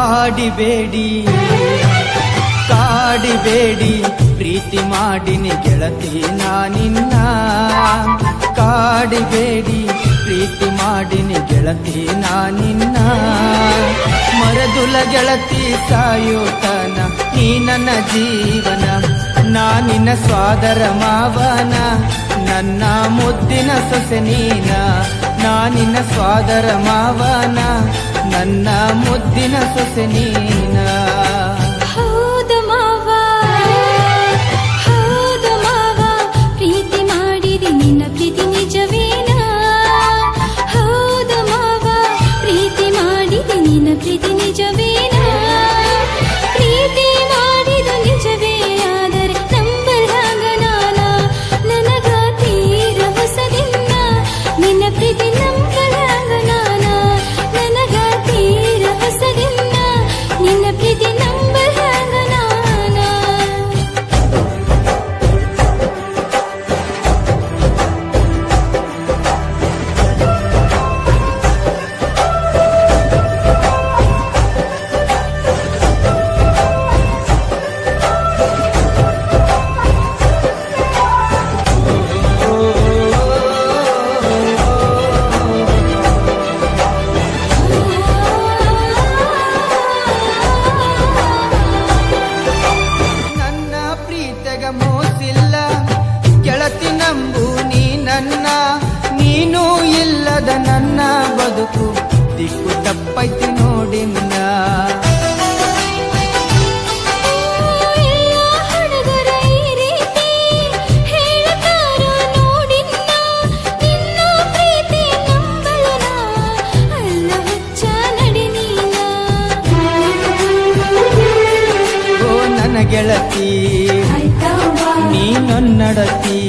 ಕಾಡಿಬೇಡಿ ಕಾಡಿಬೇಡಿ ಪ್ರೀತಿ ಮಾಡಿನಿ ಗೆಳತಿ ನಾನಿನ್ನ ಕಾಡಿಬೇಡಿ ಪ್ರೀತಿ ಮಾಡಿನಿ ಗೆಳತಿ ನಾನಿನ್ನ ಮರದುಲ ಗೆಳತಿ ಸಾಯೋತನ ನೀ ನನ್ನ ಜೀವನ ನಾನಿನ್ನ ಸ್ವಾದರ ಮಾವನ ನನ್ನ ಮುದ್ದಿನ ಸೊಸೆ ನೀನ ನಾನಿನ್ನ ಸ್ವಾದರ ಮಾವನ ನನ್ನ ಮುದ್ದಿನ ಸೊಸೆ ನೀನ ಹೌದು ಮಾವ ಪ್ರೀತಿ ಮಾಡಿದೆ ನಿನ್ನ ಪ್ರೀತಿ ನಿಜವೇನಾ ಹೌದು ಮಾವ ಪ್ರೀತಿ ಮಾಡಿದೆ ನಿನ್ನ ಪ್ರೀತಿ ನಿಜವೇನಾ ಪ್ರೀತಿ ಮಾಡಿದ ನಿಜವೇ ಆದರೆ ನಂಬಲಾಗ ನಾನ ನನಗ ತೀರ ಹೊಸದಿನ್ನ ನಿನ್ನ ಪ್ರೀತಿ ನಂಬಲಾಗ ನಾನ ನನಗ ತೀರ ಹೊಸದಿನ್ನ ನಿನ್ನ ಪ್ರೀತಿ ನಂಬಲಾಗ ನಾನ ನನ್ನ ಪ್ರೀತಿಗ ಮೋಸಿಲ್ಲ ಗೆಳತಿ ನಂಬು ನೀ ನನ್ನ ನೀನು ಇಲ್ಲದ ನನ್ನ ಬದುಕು ದಿಕ್ಕು ತಪ್ಪೈತಿ ನೋಡಿನ್ನ ಎಲ್ಲ ಹುಡುಗರ ಈ ರೀತಿ ಹೇಳ್ತಾರೋ ನೋಡಿನ್ನ ನಿನ್ನ ಪ್ರೀತಿ ನಂಬಲನ ಅಲ್ಲ ಹುಚ್ಚ ನಡಿ ನೀನ ಓ ನನ್ನ ಗೆಳತಿ ನೀ ನನ್ನಡತಿ